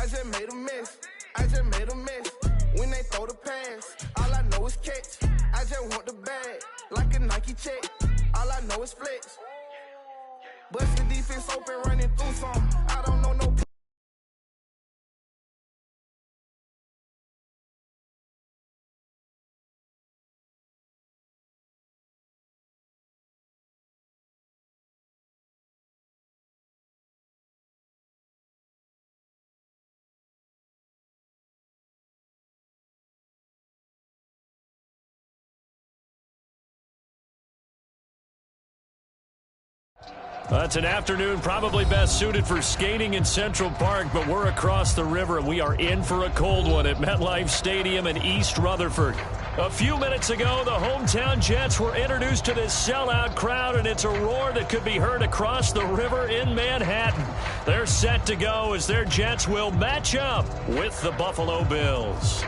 I just made a mess. I just made a mess. When they throw the pass, all I know is catch. I just want the bag, like a Nike check. All I know is flex. Bust the defense open, running through some. I don't know no. That's an afternoon probably best suited for skating in Central Park, but we're across the river and we are in for a cold one at MetLife Stadium in East Rutherford. A few minutes ago, the hometown Jets were introduced to this sellout crowd, and it's a roar that could be heard across the river in Manhattan. They're set to go as their Jets will match up with the Buffalo Bills.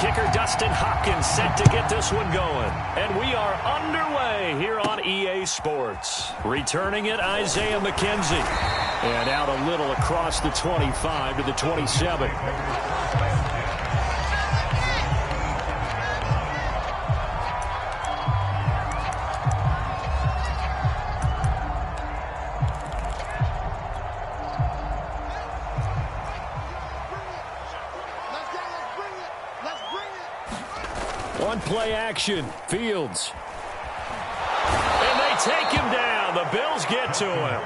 Kicker Dustin Hopkins set to get this one going. And we are underway here on EA Sports. Returning it, Isaiah McKenzie. And out a little across the 25 to the 27. Play action. Fields. And they take him down. The Bills get to him.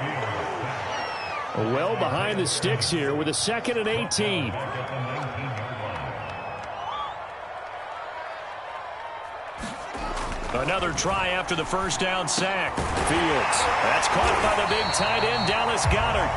Well behind the sticks here with a 2nd and 18. Another try after the first down sack. Fields. That's caught by the big tight end, Dallas Goedert.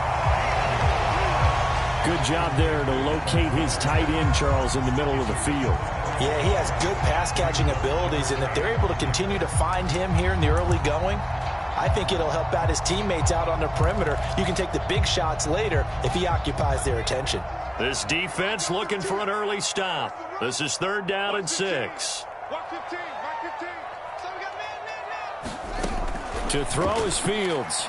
Good job there to locate his tight end, Charles, in the middle of the field. Yeah, he has good pass-catching abilities, and if they're able to continue to find him here in the early going, I think it'll help out his teammates out on the perimeter. You can take the big shots later if he occupies their attention. This defense looking for an early stop. This is 3rd down and 6. To throw is Fields.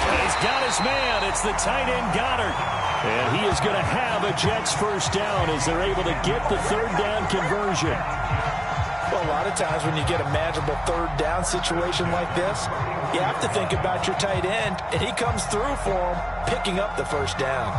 And he's got his man. It's the tight end Goddard. And he is going to have a Jets first down as they're able to get the 3rd down conversion. Well, a lot of times when you get a manageable 3rd down situation like this, you have to think about your tight end, and he comes through for him, picking up the first down.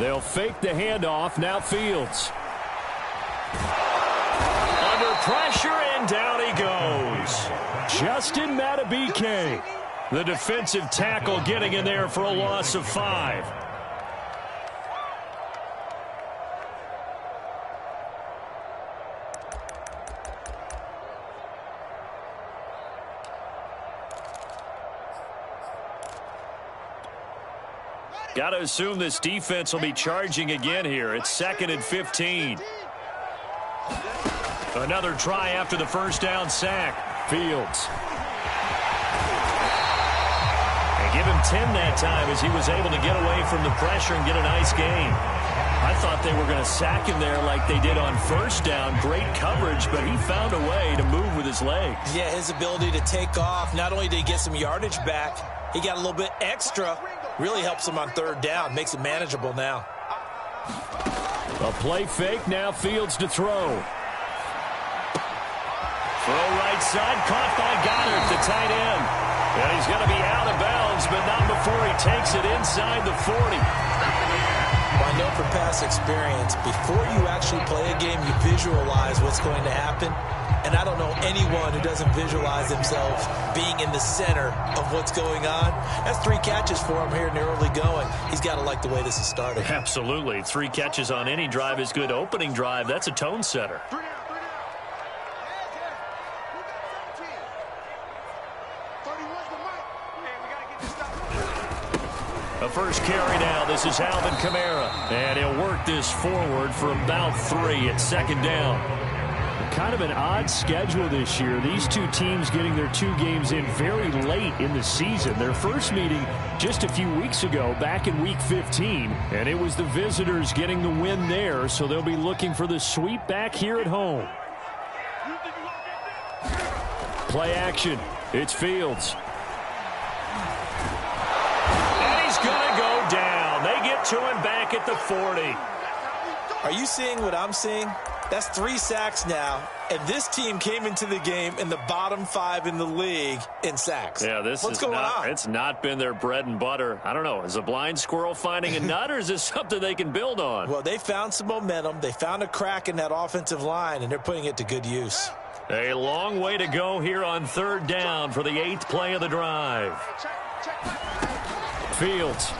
They'll fake the handoff. Now Fields. Under pressure, and down he goes. Justin Madubuike, the defensive tackle, getting in there for a loss of 5. Got to assume this defense will be charging again here. It's 2nd and 15. Another try after the first down sack. Fields. And give him 10 that time as he was able to get away from the pressure and get a nice gain. I thought they were going to sack him there like they did on first down. Great coverage, but he found a way to move with his legs. Yeah, his ability to take off. Not only did he get some yardage back, he got a little bit extra. Really helps him on 3rd down. Makes it manageable now. A play fake. Now Fields to throw. Throw right side. Caught by Goddard, the tight end. And he's going to be out of bounds, but not before he takes it inside the 40. Well, I know from past experience, before you actually play a game, you visualize what's going to happen. And I don't know anyone who doesn't visualize themselves being in the center of what's going on. That's 3 catches for him here in the early going. He's got to like the way this is starting. Absolutely. 3 catches on any drive is good. Opening drive, that's a tone setter. A first carry now. This is Alvin Kamara. And he'll work this forward for about 3 at second down. Kind of an odd schedule this year. These two teams getting their 2 games in very late in the season. Their first meeting just a few weeks ago, back in Week 15. And it was the visitors getting the win there, so they'll be looking for the sweep back here at home. Play action. It's Fields. Gonna go down. They get to him back at the 40. Are you seeing what I'm seeing? That's 3 sacks now, and this team came into the game in the bottom 5 in the league in sacks. Yeah, what's going on? It's not been their bread and butter. I don't know. Is a blind squirrel finding a nut, or is this something they can build on? Well, they found some momentum. They found a crack in that offensive line, and they're putting it to good use. A long way to go here on 3rd down for the 8th play of the drive. Fields.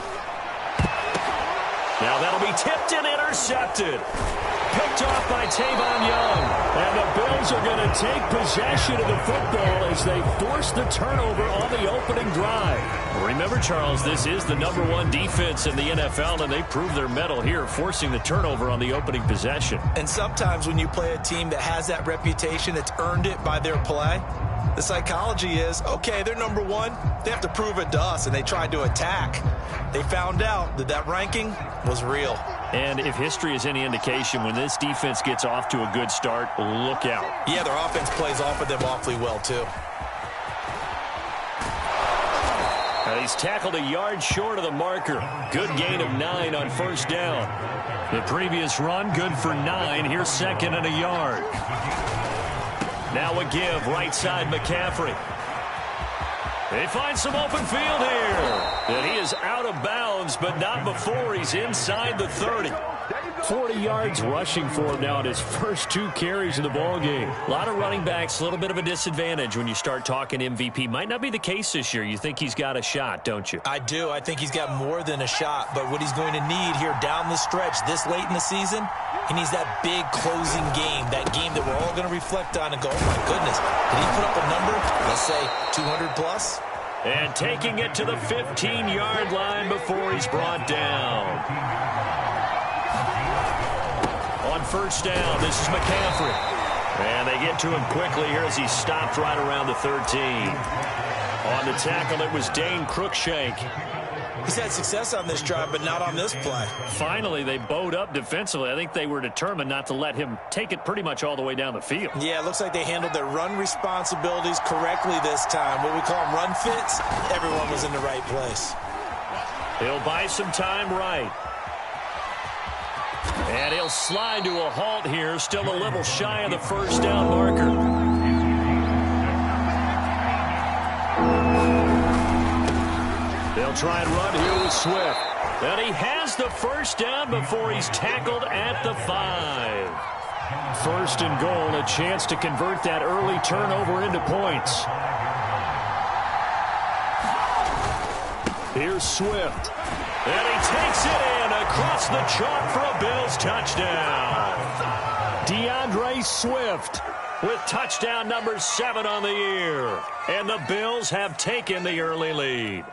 Now that'll be tipped and intercepted. Picked off by Tavon Young. And the Bills are going to take possession of the football as they force the turnover on the opening drive. Remember, Charles, this is the #1 defense in the NFL, and they proved their mettle here, forcing the turnover on the opening possession. And sometimes when you play a team that has that reputation, it's earned it by their play. The psychology is, okay, they're #1. They have to prove it to us, and they tried to attack. They found out that that ranking was real. And if history is any indication, when this defense gets off to a good start, look out. Yeah, their offense plays off of them awfully well, too. And he's tackled a yard short of the marker. Good gain of 9 on 1st down. The previous run, good for 9. Here's 2nd and a yard. Now a give, right side McCaffrey. They find some open field here. And he is out of bounds, but not before he's inside the 30. 40 yards rushing for him now in his first 2 carries of the ballgame. A lot of running backs, a little bit of a disadvantage when you start talking MVP. Might not be the case this year. You think he's got a shot, don't you? I do. I think he's got more than a shot. But what he's going to need here down the stretch this late in the season, he needs that big closing game, that game that we're all going to reflect on and go, oh, my goodness, did he put up a number, let's say 200 plus? And taking it to the 15-yard line before he's brought down. On 1st down, this is McCaffrey. And they get to him quickly here as he stopped right around the 13. On the tackle, it was Dane Cruikshank. He's had success on this drive, but not on this play. Finally, they bowed up defensively. I think they were determined not to let him take it pretty much all the way down the field. Yeah, it looks like they handled their run responsibilities correctly this time. What we call them run fits, everyone was in the right place. He'll buy some time right. And he'll slide to a halt here, still a little shy of the 1st down marker. They'll try and run here with Swift. And he has the 1st down before he's tackled at the 5. 1st and goal, a chance to convert that early turnover into points. Here's Swift. And he takes it in across the chalk for a Bills touchdown. DeAndre Swift with touchdown number 7 on the year. And the Bills have taken the early lead.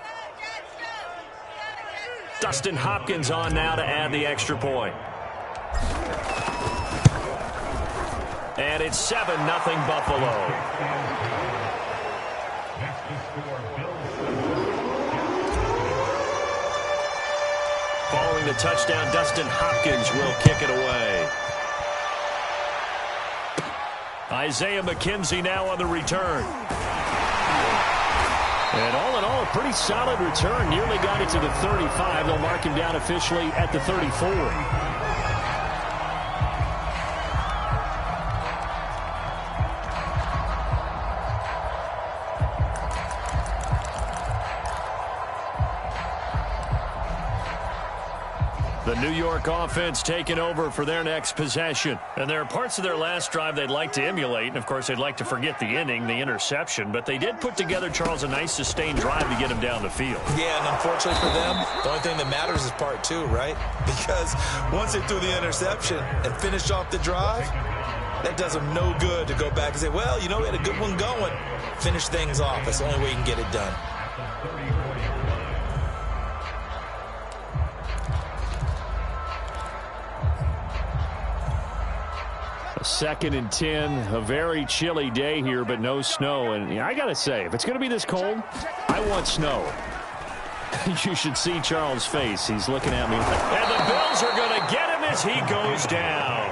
Dustin Hopkins on now to add the extra point. And it's 7-0 Buffalo. Following the touchdown, Dustin Hopkins will kick it away. Isaiah McKenzie now on the return. And all in all, a pretty solid return. Nearly got it to the 35. They'll mark him down officially at the 34. The New York offense taking over for their next possession. And there are parts of their last drive they'd like to emulate. And, of course, they'd like to forget the inning, the interception. But they did put together, Charles, a nice sustained drive to get him down the field. Yeah, and unfortunately for them, the only thing that matters is part two, right? Because once they threw the interception and finished off the drive, that does them no good to go back and say, well, you know, we had a good one going. Finish things off. That's the only way you can get it done. Second and 10, a very chilly day here, but no snow. And I got to say, if it's going to be this cold, I want snow. You should see Charles' face. He's looking at me. And the Bills are going to get him as he goes down.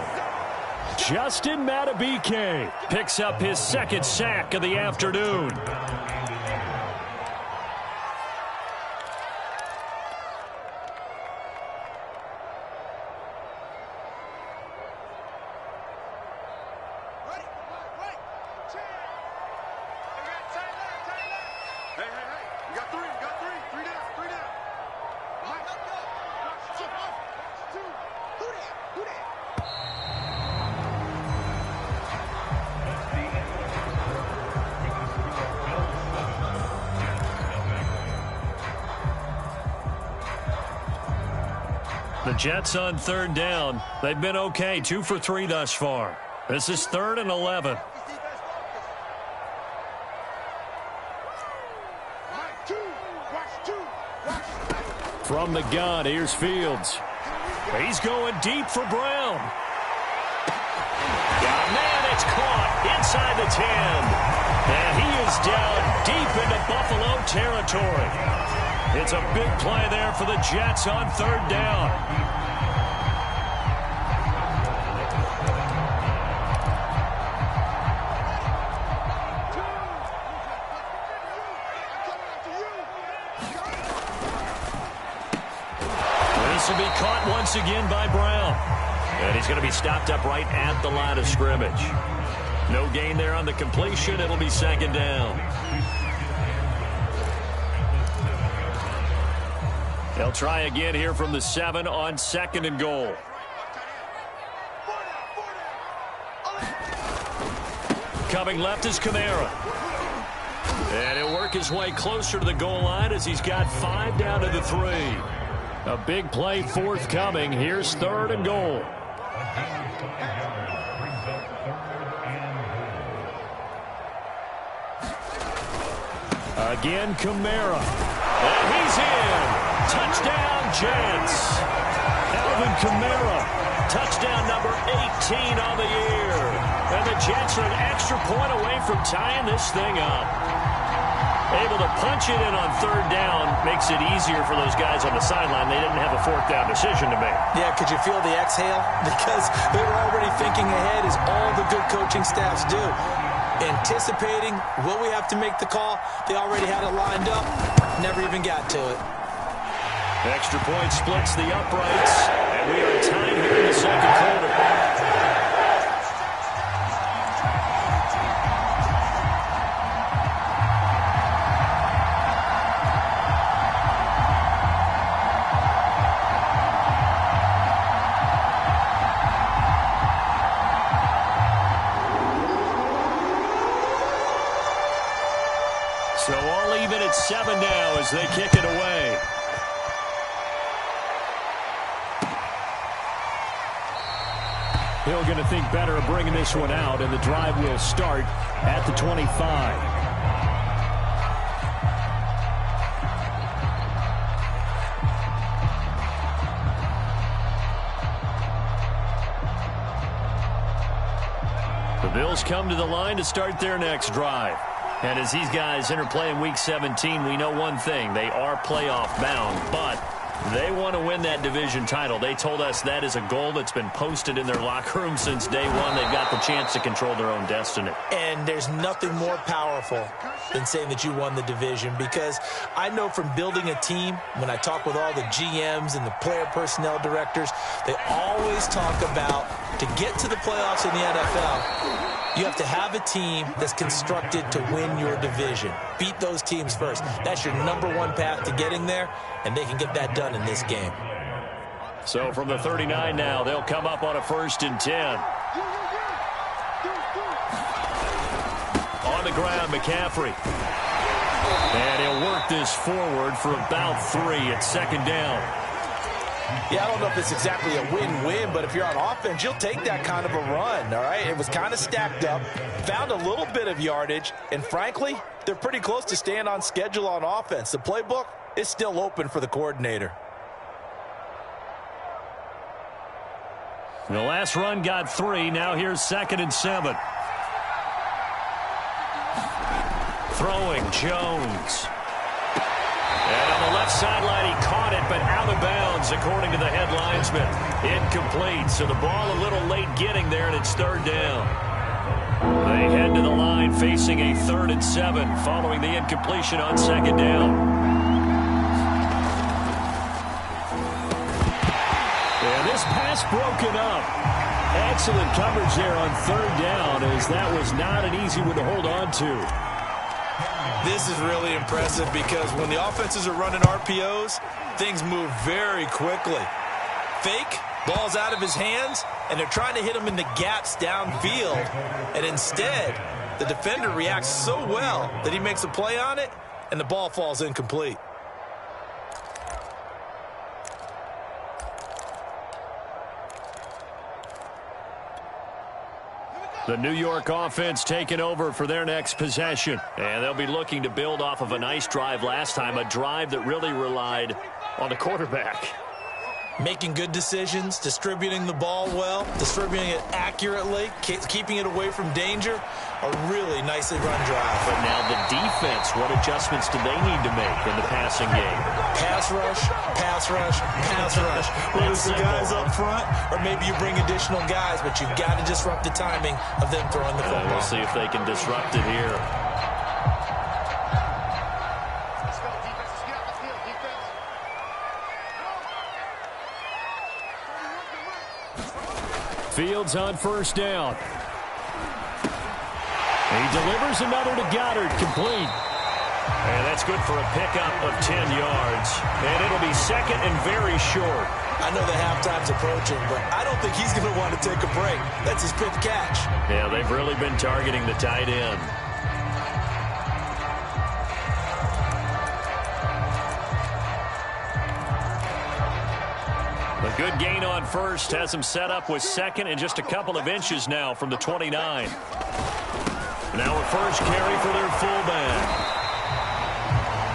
Justin Madubuike picks up his second sack of the afternoon. The Jets on third down. They've been okay, 2 for 3 thus far. This is 3rd and 11. From the gun, here's Fields. He's going deep for Brown. Yeah, man, it's caught inside the 10. And he is down deep into Buffalo territory. It's a big play there for the Jets on third down. This will be caught once again by Brown. And he's going to be stopped up right at the line of scrimmage. No gain there on the completion. It'll be second down. They'll try again here from the 7 on 2nd and goal. Coming left is Kamara. And he'll work his way closer to the goal line as he's got 5 down to the 3. A big play forthcoming. Here's 3rd and goal. Again, Kamara. And he's in. Touchdown, Jets. Alvin Kamara. Touchdown number 18 on the year. And the Jets are an extra point away from tying this thing up. Able to punch it in on third down makes it easier for those guys on the sideline. They didn't have a fourth down decision to make. Yeah, could you feel the exhale? Because they were already thinking ahead, as all the good coaching staffs do. Anticipating, will we have to make the call? They already had it lined up. Never even got to it. Extra point splits the uprights, and we are tied here in the second quarter. So all even at 7 now as they kick it away. Hill going to think better of bringing this one out, and the drive will start at the 25. The Bills come to the line to start their next drive. And as these guys interplay in Week 17, we know one thing. They are playoff bound, but they want to win that division title. They told us that is a goal that's been posted in their locker room since day one. They've got the chance to control their own destiny. And there's nothing more powerful than saying that you won the division, because I know from building a team, when I talk with all the GMs and the player personnel directors, they always talk about, to get to the playoffs in the NFL, you have to have a team that's constructed to win your division. Beat those teams first. That's your #1 path to getting there, and they can get that done in this game. So from the 39 now, they'll come up on a 1st and 10. On the ground, McCaffrey. And he'll work this forward for about 3 at 2nd down. Yeah, I don't know if it's exactly a win-win, but if you're on offense, you'll take that kind of a run, all right? It was kind of stacked up, found a little bit of yardage, and frankly, they're pretty close to staying on schedule on offense. The playbook is still open for the coordinator. The last run got 3. Now here's 2nd and 7. Throwing, Jones. And on the left sideline, he caught it, but out of bounds, according to the head linesman. Incomplete, so the ball a little late getting there, and it's 3rd down. They head to the line facing a 3rd and 7 following the incompletion on 2nd down. And this pass broken up. Excellent coverage there on 3rd down, as that was not an easy one to hold on to. This is really impressive because when the offenses are running RPOs, things move very quickly. Fake, ball's out of his hands, and they're trying to hit him in the gaps downfield. And instead, the defender reacts so well that he makes a play on it, and the ball falls incomplete. The New York offense taking over for their next possession. And they'll be looking to build off of a nice drive last time, a drive that really relied on the quarterback. Making good decisions, distributing the ball well, distributing it accurately, keeping it away from danger. A really nicely run drive. But now the defense, what adjustments do they need to make in the passing game? Pass rush, pass rush, pass rush. Whether it's the guys up front or maybe you bring additional guys, but you've got to disrupt the timing of them throwing the football. We'll see if they can disrupt it here. Fields on 1st down. He delivers another to Goddard, complete. And that's good for a pickup of 10 yards. And it'll be 2nd and very short. I know the halftime's approaching, but I don't think he's going to want to take a break. That's his 5th catch. Yeah, they've really been targeting the tight end. A good gain on 1st has him set up with 2nd and just a couple of inches now from the 29. Now a 1st carry for their fullback.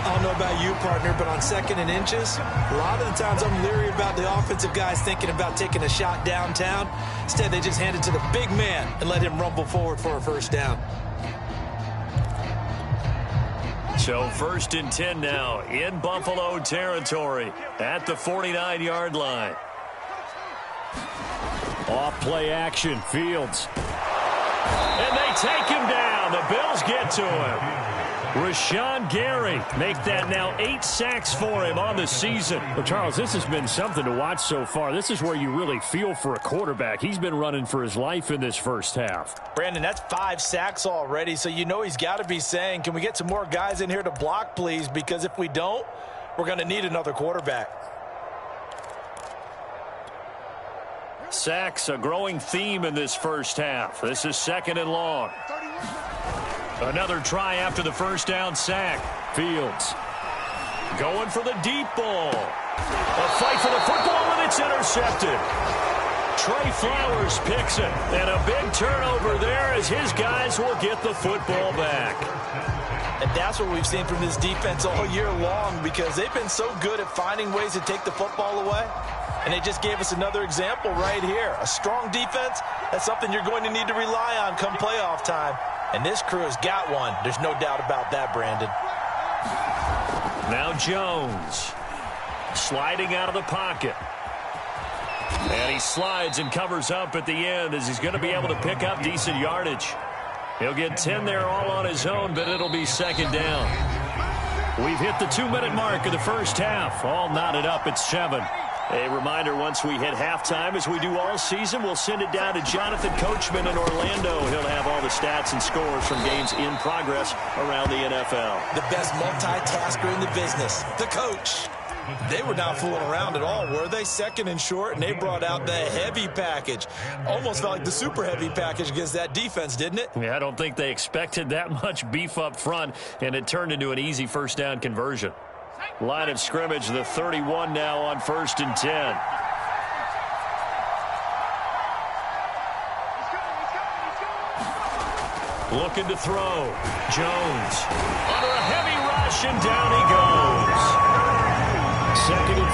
I don't know about you, partner, but on 2nd and inches, a lot of the times I'm leery about the offensive guys thinking about taking a shot downtown. Instead, they just hand it to the big man and let him rumble forward for a 1st down. So 1st and 10 now in Buffalo territory at the 49-yard line. Off play action, Fields. And they take him down. The Bills get to him. Rashawn Gary make that now 8 sacks for him on the season. Well, Charles, this has been something to watch so far. This is where you really feel for a quarterback. He's been running for his life in this 1st half. Brandon, that's 5 sacks already, so you know he's got to be saying, can we get some more guys in here to block, please? Because if we don't, we're going to need another quarterback. Sacks, a growing theme in this 1st half. This is 2nd and long. Another try after the 1st down sack. Fields going for the deep ball. A fight for the football, and it's intercepted. Trey Flowers picks it. And a big turnover there as his guys will get the football back. And that's what we've seen from this defense all year long, because they've been so good at finding ways to take the football away. And they just gave us another example right here. A strong defense, that's something you're going to need to rely on come playoff time. And this crew has got one. There's no doubt about that, Brandon. Now Jones sliding out of the pocket. And he slides and covers up at the end as he's going to be able to pick up decent yardage. He'll get 10 there all on his own, but it'll be 2nd down. We've hit the 2-minute mark of the 1st half. All knotted up at 7. A reminder, once we hit halftime, as we do all season, we'll send it down to Jonathan Coachman in Orlando. He'll have all the stats and scores from games in progress around the NFL. The best multitasker in the business, the coach. They were not fooling around at all, were they? Second and short, and they brought out the heavy package. Almost felt like the super heavy package against that defense, didn't it? Yeah, I don't think they expected that much beef up front, and it turned into an easy first down conversion. Line of scrimmage, the 31 now on 1st and 10. Looking to throw. Jones under a heavy rush, and down he goes. 2nd and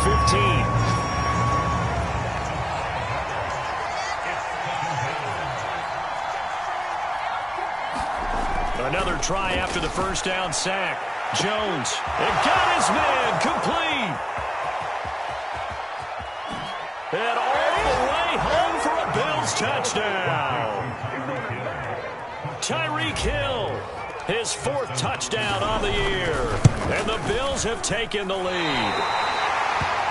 15. Another try after the first down sack. Jones, it got his man, complete. And all the way home for a Bills touchdown. Tyreek Hill, his 4th touchdown on the year. And the Bills have taken the lead.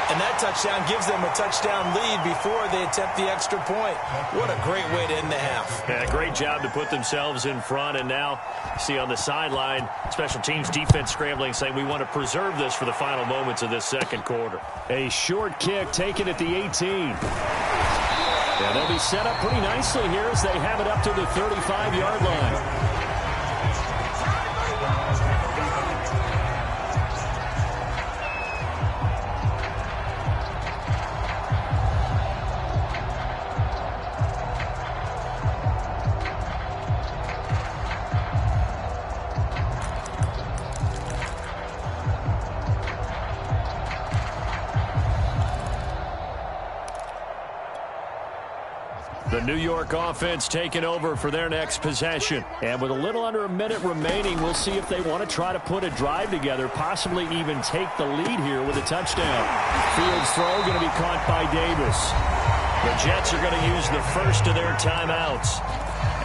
And that touchdown gives them a touchdown lead before they attempt the extra point. What a great way to end the half. Yeah, great job to put themselves in front. And now, see on the sideline, special teams defense scrambling, saying we want to preserve this for the final moments of this second quarter. A short kick taken at the 18. Yeah, they'll be set up pretty nicely here as they have it up to the 35-yard line. The New York offense taking over for their next possession. And with a little under a minute remaining, we'll see if they want to try to put a drive together, possibly even take the lead here with a touchdown. Fields throw going to be caught by Davis. The Jets are going to use the first of their timeouts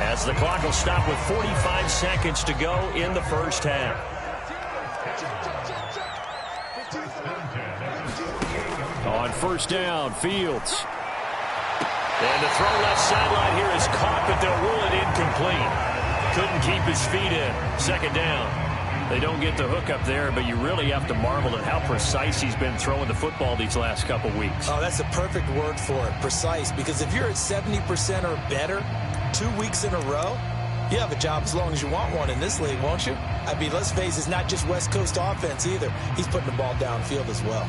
as the clock will stop with 45 seconds to go in the first half. On first down, Fields. And the throw left sideline here is caught, but they'll rule it incomplete. Couldn't keep his feet in. 2nd down. They don't get the hook up there, but you really have to marvel at how precise he's been throwing the football these last couple weeks. Oh, that's a perfect word for it, precise, because if you're at 70% or better 2 weeks in a row, you have a job as long as you want one in this league, won't you? I mean, let's face it, it's not just West Coast offense either. He's putting the ball downfield as well.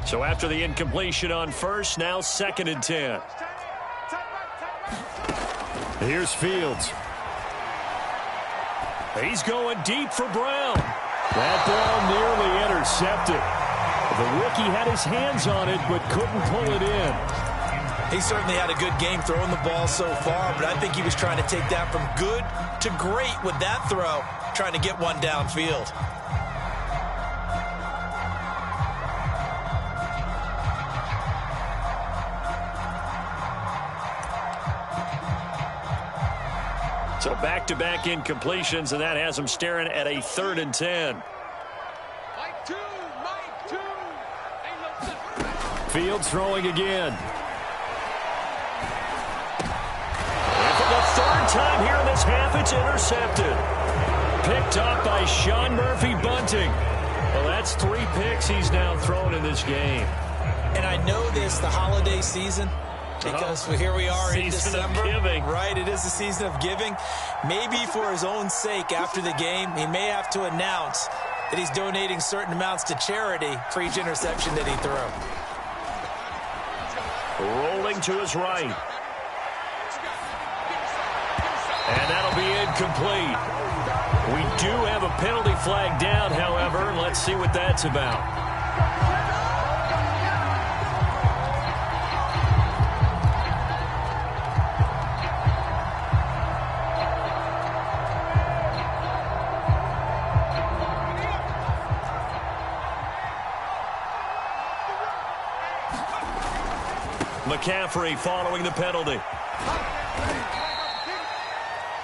So after the incompletion on first, now 2nd and 10. Here's Fields. He's going deep for Brown. That ball nearly intercepted. The rookie had his hands on it, but couldn't pull it in. He certainly had a good game throwing the ball so far, but I think he was trying to take that from good to great with that throw, trying to get one downfield. So back-to-back incompletions, and that has them staring at a 3rd and 10. Fields throwing again. And for the 3rd time here in this half, it's intercepted. Picked up by Sean Murphy-Bunting. Well, that's 3 picks he's now thrown in this game. And I know this, the holiday season, because here we are in December. Giving. Right, it is the season of giving. Maybe for his own sake after the game, he may have to announce that he's donating certain amounts to charity for each interception that he threw. Rolling to his right. And that'll be incomplete. We do have a penalty flag down, however. Let's see what that's about. McCaffrey following the penalty.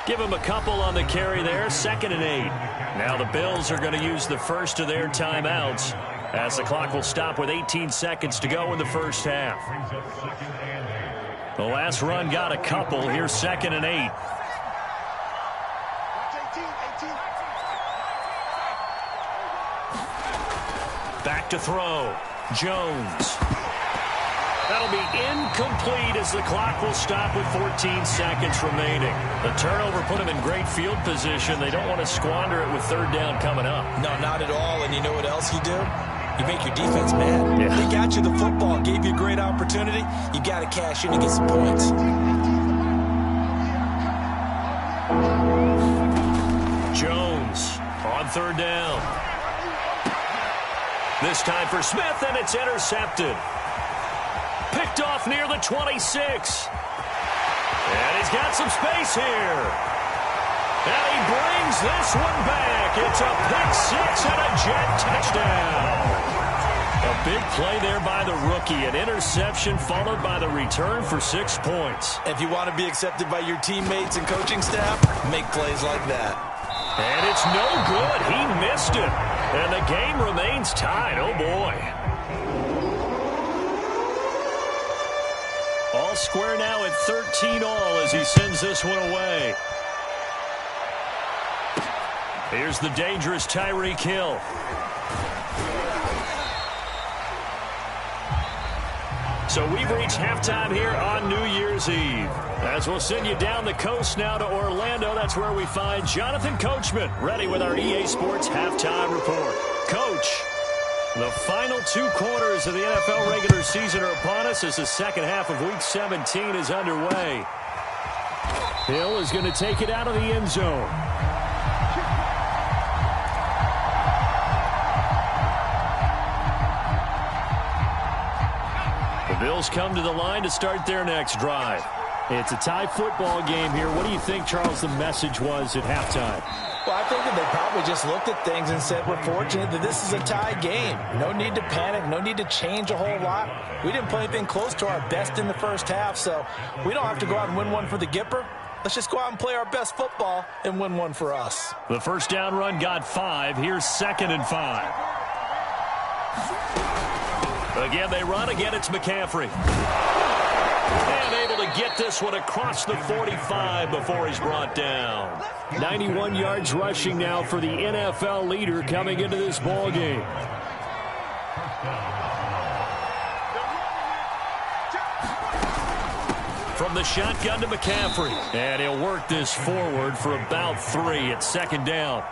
Give him a couple on the carry there. 2nd and 8. Now the Bills are going to use the first of their timeouts as the clock will stop with 18 seconds to go in the first half. The last run got a couple. Here's 2nd and 8. Back to throw. Jones. That'll be incomplete as the clock will stop with 14 seconds remaining. The turnover put them in great field position. They don't want to squander it with third down coming up. No, not at all. And you know what else you do? You make your defense mad. Yeah. They got you the football, gave you a great opportunity. You got to cash in and get some points. Jones on third down. This time for Smith, and it's intercepted. Picked off near the 26. And he's got some space here. And he brings this one back. It's a pick six and a jet touchdown. A big play there by the rookie. An interception followed by the return for 6 points. If you want to be accepted by your teammates and coaching staff, make plays like that. And it's no good. He missed it. And the game remains tied. Oh, boy. All square now at 13 all as he sends this one away. Here's the dangerous Tyreek Hill. So we've reached halftime here on New Year's Eve. As we'll send you down the coast now to Orlando, that's where we find Jonathan Coachman, ready with our EA Sports halftime report. Coach, the final 2 quarters of the NFL regular season are upon us as the second half of Week 17 is underway. Hill is going to take it out of the end zone. The Bills come to the line to start their next drive. It's a tie football game here. What do you think, Charles, the message was at halftime? Well, I think that they probably just looked at things and said, we're fortunate that this is a tie game. No need to panic. No need to change a whole lot. We didn't play anything close to our best in the first half, so we don't have to go out and win one for the Gipper. Let's just go out and play our best football and win one for us. The first down run got 5. Here's 2nd and 5. Again, they run. Again, it's McCaffrey. And able to get this one across the 45 before he's brought down. 91 yards rushing now for the NFL leader coming into this ball game. From the shotgun to McCaffrey. And he'll work this forward for about 3 at 2nd down.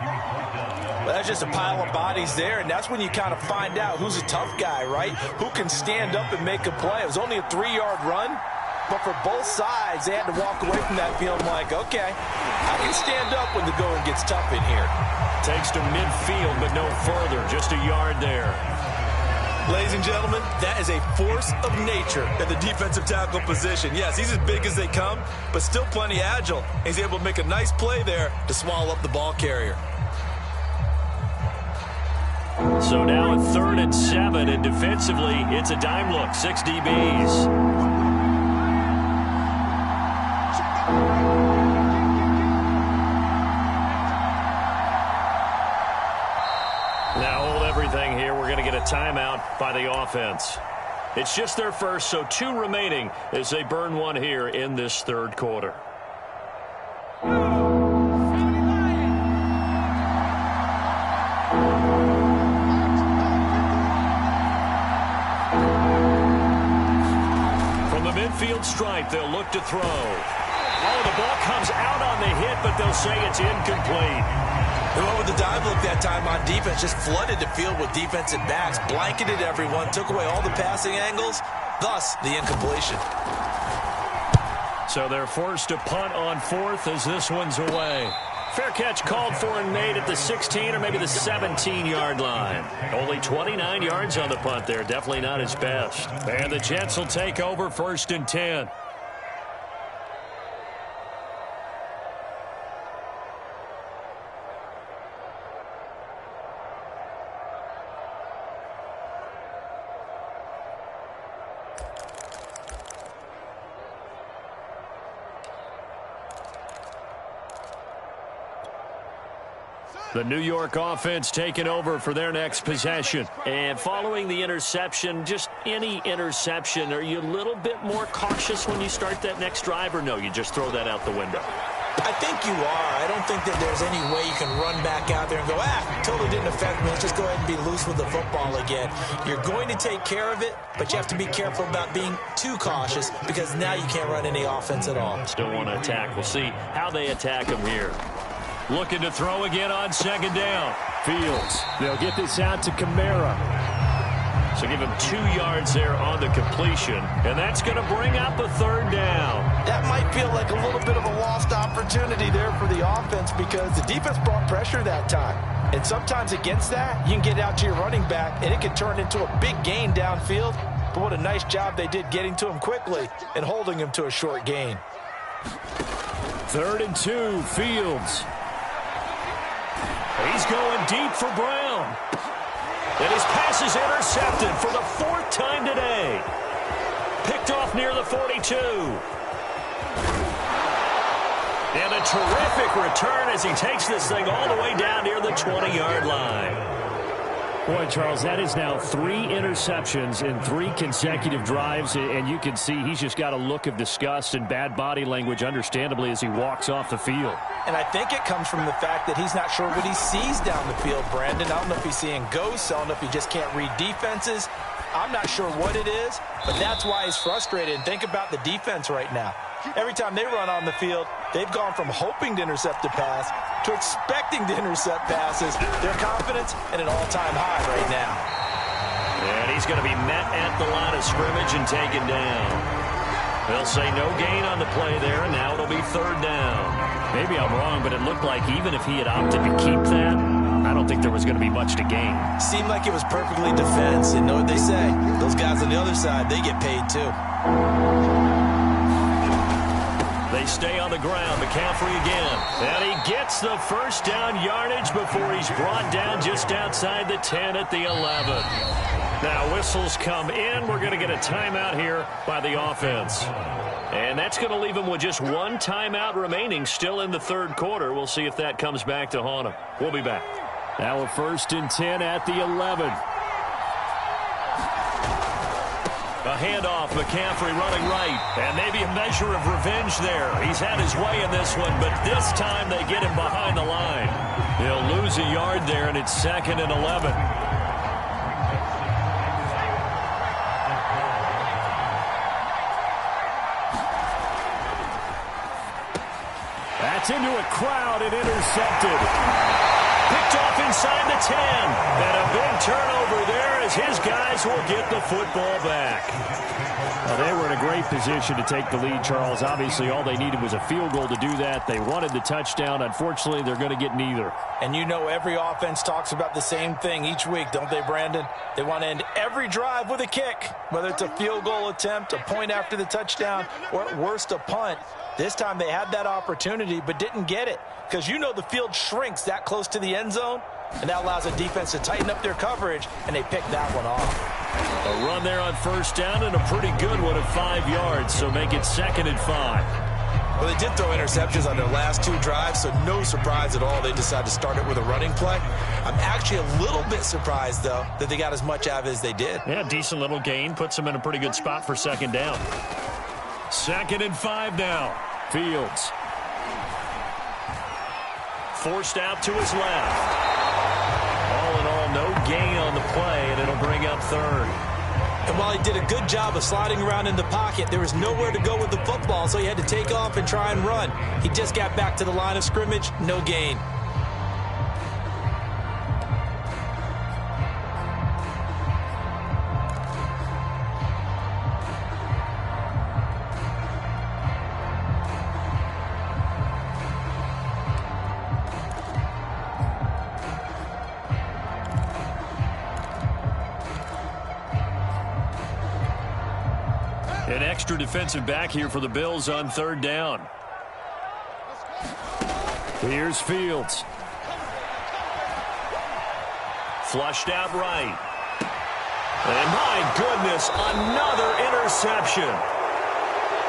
Well, that's just a pile of bodies there, and that's when you kind of find out who's a tough guy, right? Who can stand up and make a play. It was only a 3-yard run, but for both sides, they had to walk away from that feeling like, okay, I can stand up when the going gets tough in here. Takes to midfield, but no further. Just a yard there. Ladies and gentlemen, that is a force of nature at the defensive tackle position. Yes, he's as big as they come, but still plenty agile. He's able to make a nice play there to swallow up the ball carrier. So now at 3rd and 7, and defensively, it's a dime look. 6 DBs. Now hold everything here. We're going to get a timeout by the offense. It's just their first, so 2 remaining as they burn one here in this 3rd quarter. From the midfield stripe, they'll look to throw. Oh, the ball comes out on the hit, but they'll say it's incomplete. They went with the dive look that time on defense, just flooded the field with defensive backs, blanketed everyone, took away all the passing angles, thus the incompletion. So they're forced to punt on 4th as this one's away. Fair catch called for and made at the 16 or maybe the 17-yard line. Only 29 yards on the punt there. Definitely not his best. And the Jets will take over 1st and 10. The New York offense taking over for their next possession. And following the interception, just any interception, are you a little bit more cautious when you start that next drive, or no, you just throw that out the window? I think you are. I don't think that there's any way you can run back out there and go, totally didn't affect me. Let's just go ahead and be loose with the football again. You're going to take care of it, but you have to be careful about being too cautious because now you can't run any offense at all. Still want to attack. We'll see how they attack him here. Looking to throw again on second down. Fields. They'll get this out to Kamara. So give him 2 yards there on the completion, and that's going to bring up a third down. That might feel like a little bit of a lost opportunity there for the offense because the defense brought pressure that time. And sometimes against that, you can get out to your running back, and it can turn into a big gain downfield. But what a nice job they did getting to him quickly and holding him to a short gain. 3rd and 2, Fields. He's going deep for Brown. And his pass is intercepted for the 4th time today. Picked off near the 42. And a terrific return as he takes this thing all the way down near the 20-yard line. Boy, Charles, that is now 3 interceptions in 3 consecutive drives, and you can see he's just got a look of disgust and bad body language, understandably, as he walks off the field. And I think it comes from the fact that he's not sure what he sees down the field, Brandon. I don't know if he's seeing ghosts. I don't know if he just can't read defenses. I'm not sure what it is, but that's why he's frustrated. And think about the defense right now. Every time they run on the field, they've gone from hoping to intercept a pass to expecting to intercept passes. Their confidence at an all-time high right now. And he's going to be met at the line of scrimmage and taken down. They'll say no gain on the play there, and now it'll be 3rd down. Maybe I'm wrong, but it looked like even if he had opted to keep that, I don't think there was going to be much to gain. Seemed like it was perfectly defense, and know what they say. Those guys on the other side, they get paid too. They stay on the ground. McCaffrey again. And he gets the 1st down yardage before he's brought down just outside the 10 at the 11. Now whistles come in. We're going to get a timeout here by the offense. And that's going to leave him with just 1 timeout remaining still in the 3rd quarter. We'll see if that comes back to haunt him. We'll be back. Now a 1st and 10 at the 11. A handoff, McCaffrey running right, and maybe a measure of revenge there. He's had his way in this one, but this time they get him behind the line. He'll lose a yard there, and it's 2nd and 11. That's into a crowd and intercepted. Picked off inside the 10. And a big turnover there as his guys will get the football back. Well, they were in a great position to take the lead, Charles. Obviously, all they needed was a field goal to do that. They wanted the touchdown. Unfortunately, they're going to get neither. And you know every offense talks about the same thing each week, don't they, Brandon? They want to end every drive with a kick, whether it's a field goal attempt, a point after the touchdown, or at worst a punt. This time they had that opportunity but didn't get it because you know the field shrinks that close to the end zone, and that allows the defense to tighten up their coverage, and they pick that one off. A run there on 1st down and a pretty good one of 5 yards, so make it 2nd and 5. Well, they did throw interceptions on their last 2 drives, so no surprise at all they decided to start it with a running play. I'm actually a little bit surprised, though, that they got as much out of it as they did. Yeah, decent little gain. Puts them in a pretty good spot for 2nd down. 2nd and 5 now. Fields. Forced out to his left. All in all, no gain on the play, and it'll bring up 3rd. And while he did a good job of sliding around in the pocket, there was nowhere to go with the football, so he had to take off and try and run. He just got back to the line of scrimmage, no gain. An extra defensive back here for the Bills on 3rd down. Here's Fields. Flushed out right. And my goodness, another interception.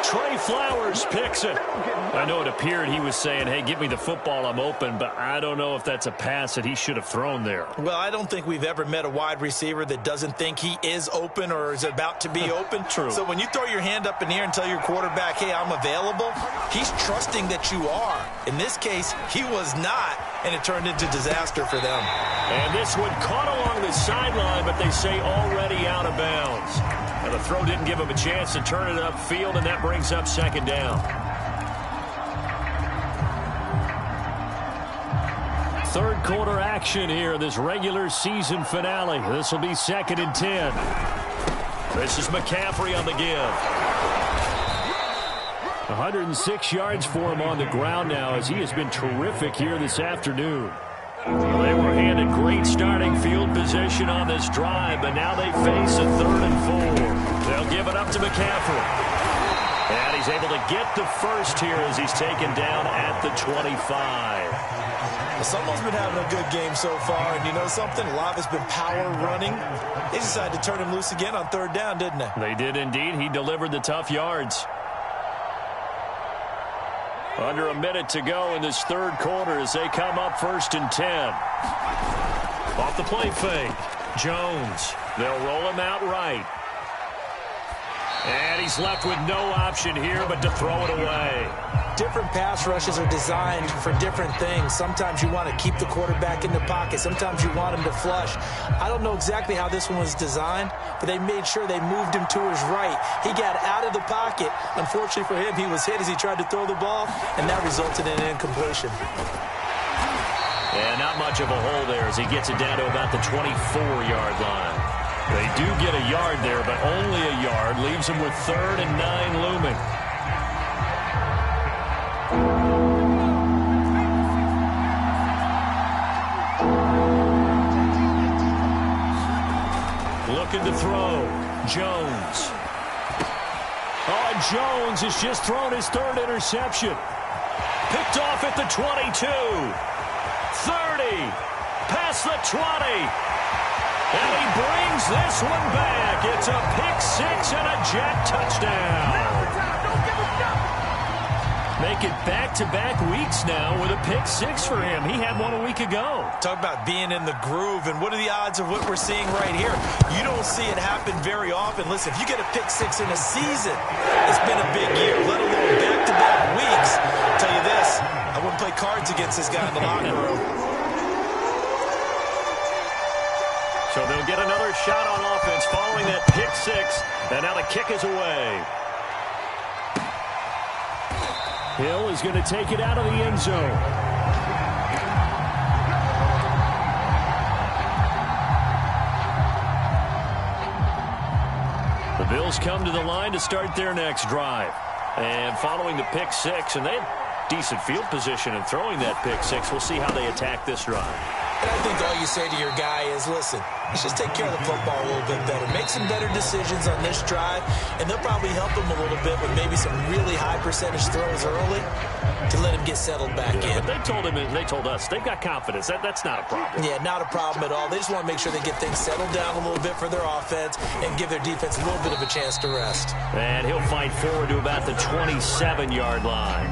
Trey Flowers picks it. I know it appeared he was saying, hey, give me the football, I'm open, but I don't know if that's a pass that he should have thrown there. Well, I don't think we've ever met a wide receiver that doesn't think he is open or is about to be open. True. So when you throw your hand up in the air and tell your quarterback, hey, I'm available, he's trusting that you are. In this case, he was not, and it turned into disaster for them. And this one caught along the sideline, but they say already out of bounds. And the throw didn't give him a chance to turn it upfield, and that brings up second down. Third quarter action here, this regular season finale. This will be 2nd and 10. This is McCaffrey on the give. 106 yards for him on the ground now, as he has been terrific here this afternoon. Well, they were handed great starting field position on this drive, but now they face a 3rd and 4. They'll give it up to McCaffrey. And he's able to get the first here as he's taken down at the 25. Well, someone's been having a good game so far, and you know something? A lot has been power running. They decided to turn him loose again on 3rd down, didn't they? They did indeed. He delivered the tough yards. Under a minute to go in this 3rd quarter as they come up 1st and 10. Off the play fake. Jones. They'll roll him out right. And he's left with no option here but to throw it away. Different pass rushes are designed for different things. Sometimes you want to keep the quarterback in the pocket. Sometimes you want him to flush. I don't know exactly how this one was designed, but they made sure they moved him to his right. He got out of the pocket. Unfortunately for him, he was hit as he tried to throw the ball, and that resulted in an incompletion. And not much of a hole there as he gets it down to about the 24-yard line. They do get a yard there, but only a yard. Leaves them with 3rd and 9 looming. Looking to throw. Jones. Oh, and Jones has just thrown his 3rd interception. Picked off at the 22. 30. Past the 20. And he brings this one back. It's a pick-6 and a jet touchdown. Make it back-to-back weeks now with a pick-6 for him. He had one a week ago. Talk about being in the groove, and what are the odds of what we're seeing right here? You don't see it happen very often. Listen, if you get a pick-6 in a season, it's been a big year, let alone back-to-back weeks. I'll tell you this, I wouldn't play cards against this guy in the locker room. So they'll get another shot on offense following that pick-6, and now the kick is away. Hill is going to take it out of the end zone. The Bills come to the line to start their next drive. And following the pick-6, and they had decent field position in throwing that pick-6. We'll see how they attack this drive. And I think all you say to your guy is, listen, let's just take care of the football a little bit better. Make some better decisions on this drive, and they'll probably help him a little bit with maybe some really high percentage throws early to let him get settled back in. But they told him, and they told us, they've got confidence. That's not a problem. Yeah, not a problem at all. They just want to make sure they get things settled down a little bit for their offense and give their defense a little bit of a chance to rest. And he'll fight forward to about the 27-yard line.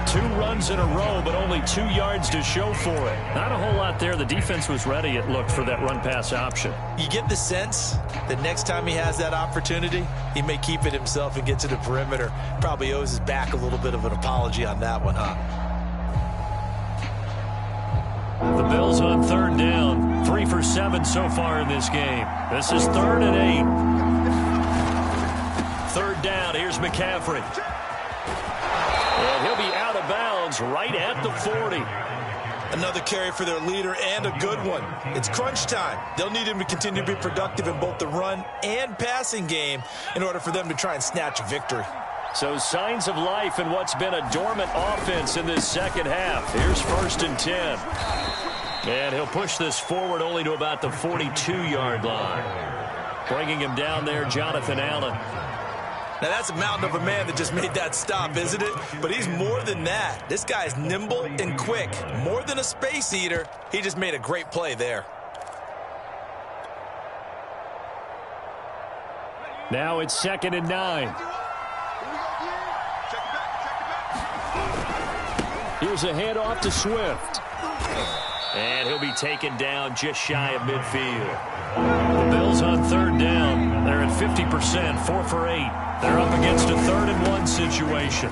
2 runs in a row, but only 2 yards to show for it. Not a whole lot there. The defense was ready, it looked, for that run-pass option. You get the sense that next time he has that opportunity, he may keep it himself and get to the perimeter. Probably owes his back a little bit of an apology on that one, huh? The Bills on 3rd down. 3 for 7 so far in this game. This is 3rd and 8. 3rd down. Here's McCaffrey. And he'll be out of bounds right at the 40. Another carry for their leader, and a good one. It's crunch time. They'll need him to continue to be productive in both the run and passing game in order for them to try and snatch a victory. So signs of life in what's been a dormant offense in this second half. Here's 1st and 10. And he'll push this forward only to about the 42-yard line. Bringing him down there, Jonathan Allen. Now, that's a mountain of a man that just made that stop, isn't it? But he's more than that. This guy's nimble and quick. More than a space eater, he just made a great play there. Now it's 2nd and 9. Here's a handoff to Swift. And he'll be taken down just shy of midfield. The Bills on 3rd down. They're at 50%, 4 for 8. They're up against a 3rd and 1 situation.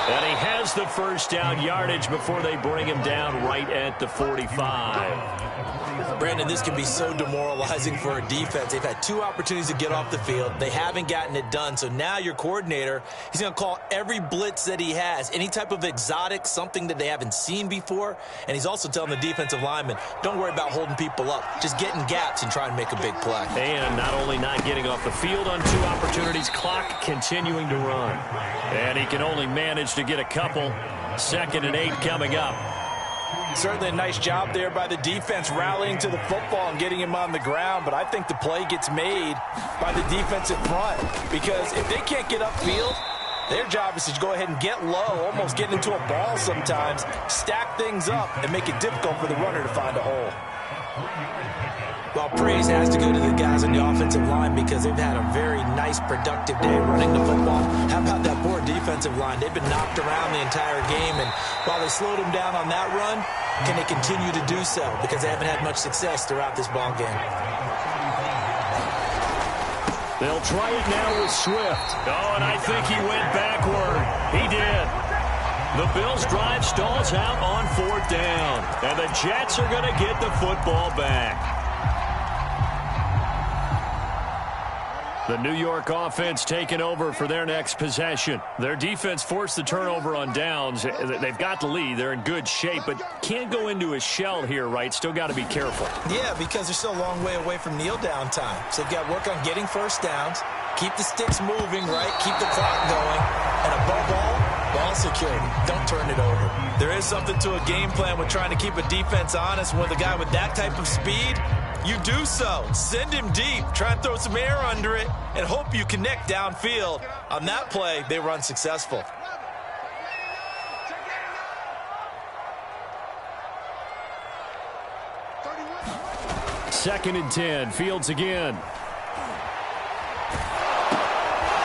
And he There's the first down yardage before they bring him down right at the 45. Brandon, this can be so demoralizing for a defense. They've had 2 opportunities to get off the field. They haven't gotten it done. So now your coordinator, he's going to call every blitz that he has, any type of exotic, something that they haven't seen before. And he's also telling the defensive lineman, don't worry about holding people up. Just get in gaps and try and make a big play. And not only not getting off the field on 2 opportunities, clock continuing to run. And he can only manage to get a couple. 2nd and 8 coming up. Certainly a nice job there by the defense rallying to the football and getting him on the ground, but I think the play gets made by the defensive front because if they can't get upfield, their job is to go ahead and get low, almost get into a ball sometimes, stack things up, and make it difficult for the runner to find a hole. Well, praise has to go to the guys on the offensive line because they've had a very nice, productive day running the football. How about that poor defensive line? They've been knocked around the entire game, and while they slowed them down on that run, can they continue to do so? Because they haven't had much success throughout this ball game. They'll try it now with Swift. Oh, and I think he went backward. He did. The Bills' drive stalls out on 4th down, and the Jets are going to get the football back. The New York offense taking over for their next possession. Their defense forced the turnover on downs. They've got the lead. They're in good shape, but can't go into a shell here, right? Still got to be careful. Yeah, because they're still a long way away from kneel down time. So they've got to work on getting first downs, keep the sticks moving, right? Keep the clock going. And above all, ball security. Don't turn it over. There is something to a game plan with trying to keep a defense honest. With a guy with that type of speed, you do so. Send him deep. Try and throw some air under it and hope you connect downfield. On that play, they were unsuccessful. Second and 10. Fields again.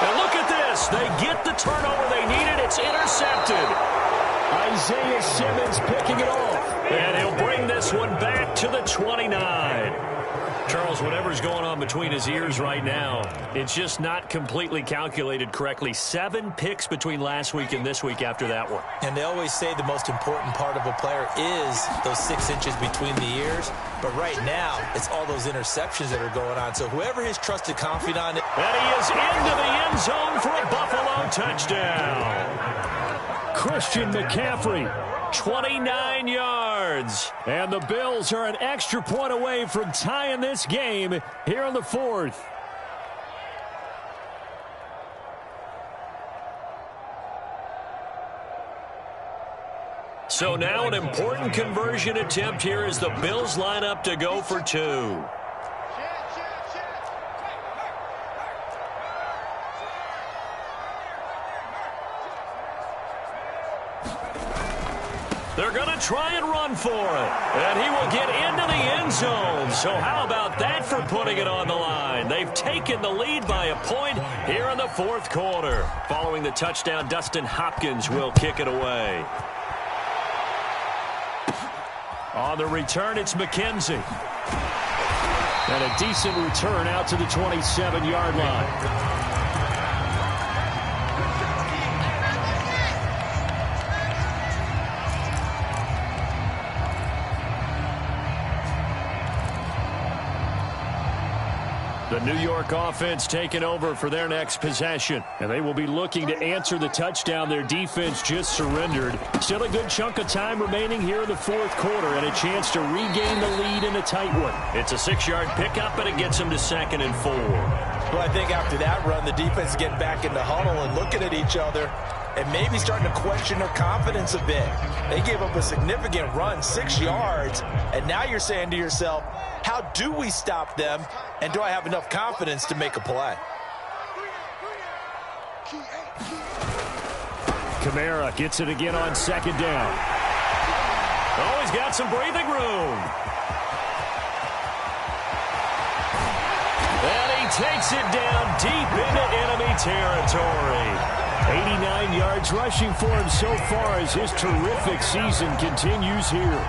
And look at this. They get the turnover they needed. It's intercepted. Isaiah Simmons picking it off. And he'll bring this one back to the 29. Charles, whatever's going on between his ears right now, it's just not completely calculated correctly. 7 picks between last week and this week after that one. And they always say the most important part of a player is those 6 inches between the ears. But right now, it's all those interceptions that are going on. So whoever his trusted confidant is. And he is into the end zone for a Buffalo touchdown. Christian McCaffrey, 29 yards. And the Bills are an extra point away from tying this game here in the 4th. So now an important conversion attempt here as the Bills line up to go for 2. They're going to try and run for it. And he will get into the end zone. So how about that for putting it on the line? They've taken the lead by a point here in the 4th quarter. Following the touchdown, Dustin Hopkins will kick it away. On the return, it's McKenzie. And a decent return out to the 27-yard line. The New York offense taking over for their next possession. And they will be looking to answer the touchdown their defense just surrendered. Still a good chunk of time remaining here in the 4th quarter and a chance to regain the lead in a tight one. It's a 6-yard pickup, and it gets them to 2nd and 4. Well, I think after that run, the defense is getting back in the huddle and looking at each other and maybe starting to question their confidence a bit. They gave up a significant run, 6 yards, and now you're saying to yourself, how do we stop them, and do I have enough confidence to make a play? Kamara gets it again on 2nd down. Oh, he's got some breathing room. And he takes it down deep into enemy territory. 89 yards rushing for him so far as his terrific season continues here.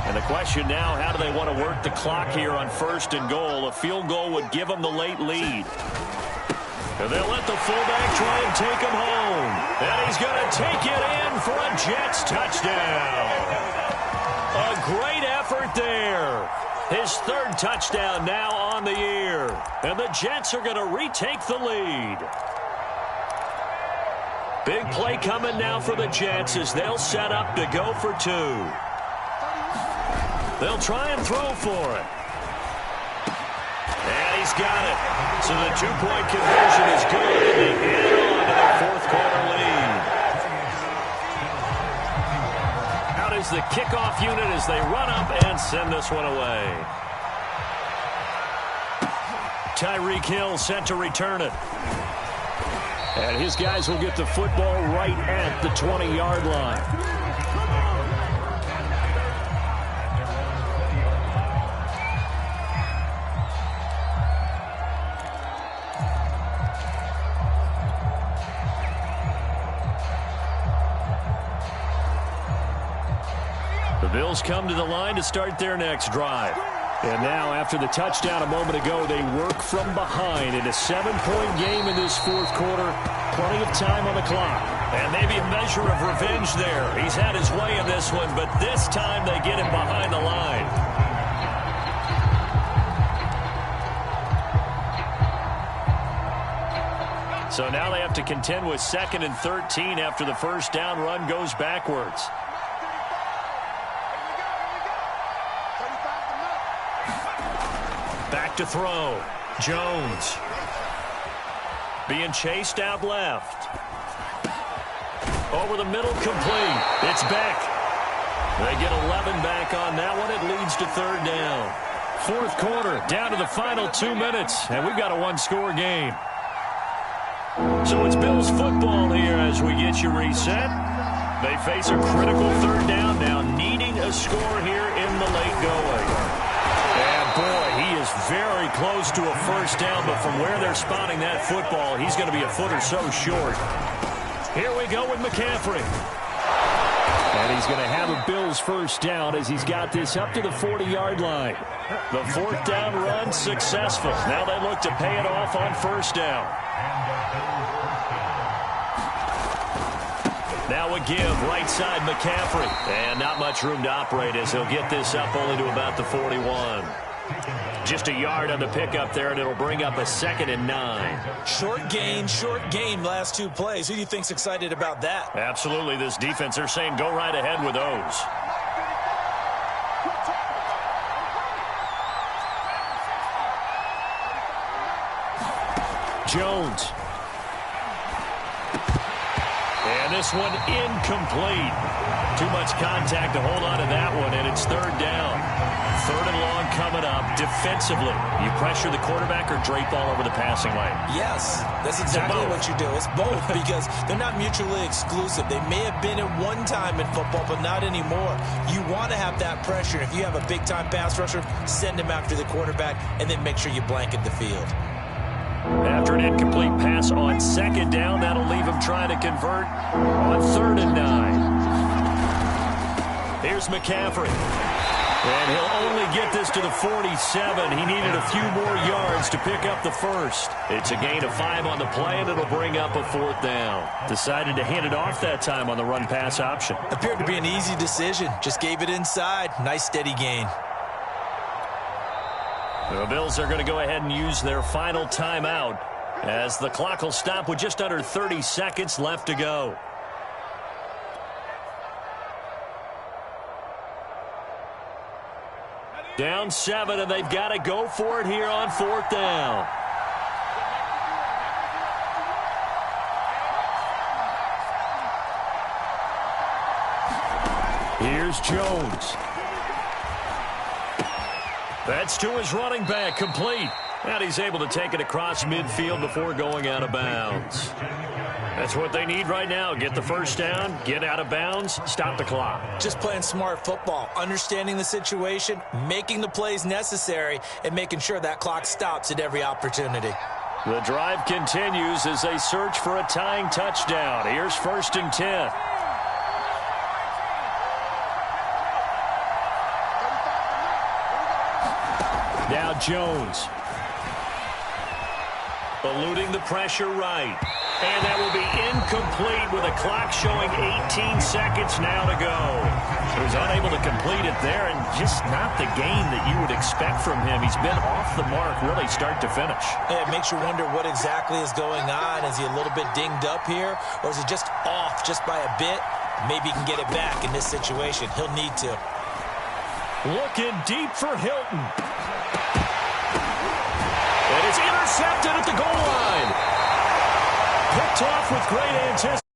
And the question now, how do they want to work the clock here on 1st and goal? A field goal would give them the late lead. And they'll let the fullback try and take him home. And he's going to take it in for a Jets touchdown. A great effort there. His third touchdown now on the year. And the Jets are going to retake the lead. Big play coming now for the Jets as they'll set up to go for two. They'll try and throw for it. And he's got it. So the two-point conversion is good, and they add on to their fourth-quarter lead. Out is the kickoff unit as they run up and send this one away. Tyreek Hill set to return it. And his guys will get the football right at the 20-yard line. The Bills come to the line to start their next drive. And now, after the touchdown a moment ago, they work from behind in a 7-point game in this fourth quarter. Plenty of time on the clock. And maybe a measure of revenge there. He's had his way in this one, but this time they get him behind the line. So now they have to contend with 2nd and 13 after the first down run goes backwards. Back to throw. Jones. Being chased out left. Over the middle, complete. It's Beck. They get 11 back on that one. It leads to third down. Fourth quarter, down to the final 2 minutes, and we've got a one-score game. So it's Bills football here as we get you reset. They face a critical third down now, needing a score here in the late going. And boy, he is very close to a first down, but from where they're spotting that football, he's going to be a foot or so short. Here we go with McCaffrey. And he's going to have a Bills first down as he's got this up to the 40-yard line. The fourth down run successful. Now they look to pay it off on first down. Now a give, right side McCaffrey. And not much room to operate as he'll get this up only to about the 41. Just a yard on the pickup there, and it'll bring up a 2nd and 9. Short gain last two plays. Who do you think's excited about that? Absolutely. This defense, they're saying go right ahead with those. Jones. And this one incomplete. Too much contact to hold on to that one, and it's third down. Third and long coming up. Defensively, you pressure the quarterback or drape all over the passing lane? Yes, that's exactly what you do. It's both because they're not mutually exclusive. They may have been at one time in football, but not anymore. You want to have that pressure. If you have a big-time pass rusher, send him after the quarterback, and then make sure you blanket the field. After an incomplete pass on second down, that'll leave him trying to convert on 3rd and 9. Here's McCaffrey. And he'll only get this to the 47. He needed a few more yards to pick up the first. It's a gain of 5 on the play, and it'll bring up a 4th down. Decided to hand it off that time on the run-pass option. Appeared to be an easy decision. Just gave it inside. Nice steady gain. The Bills are going to go ahead and use their final timeout as the clock will stop with just under 30 seconds left to go. Down 7, and they've got to go for it here on 4th down. Here's Jones. That's to his running back, complete. And he's able to take it across midfield before going out of bounds. That's what they need right now. Get the first down, get out of bounds, stop the clock. Just playing smart football, understanding the situation, making the plays necessary, and making sure that clock stops at every opportunity. The drive continues as they search for a tying touchdown. Here's 1st and 10. Now Jones. Eluding the pressure right. And that will be incomplete with a clock showing 18 seconds now to go. He was unable to complete it there, and just not the game that you would expect from him. He's been off the mark really start to finish. Yeah, it makes you wonder what exactly is going on. Is he a little bit dinged up here, or is he just off just by a bit? Maybe he can get it back in this situation. He'll need to. Looking deep for Hilton. And it's intercepted at the goal line. Picked off with great anticipation.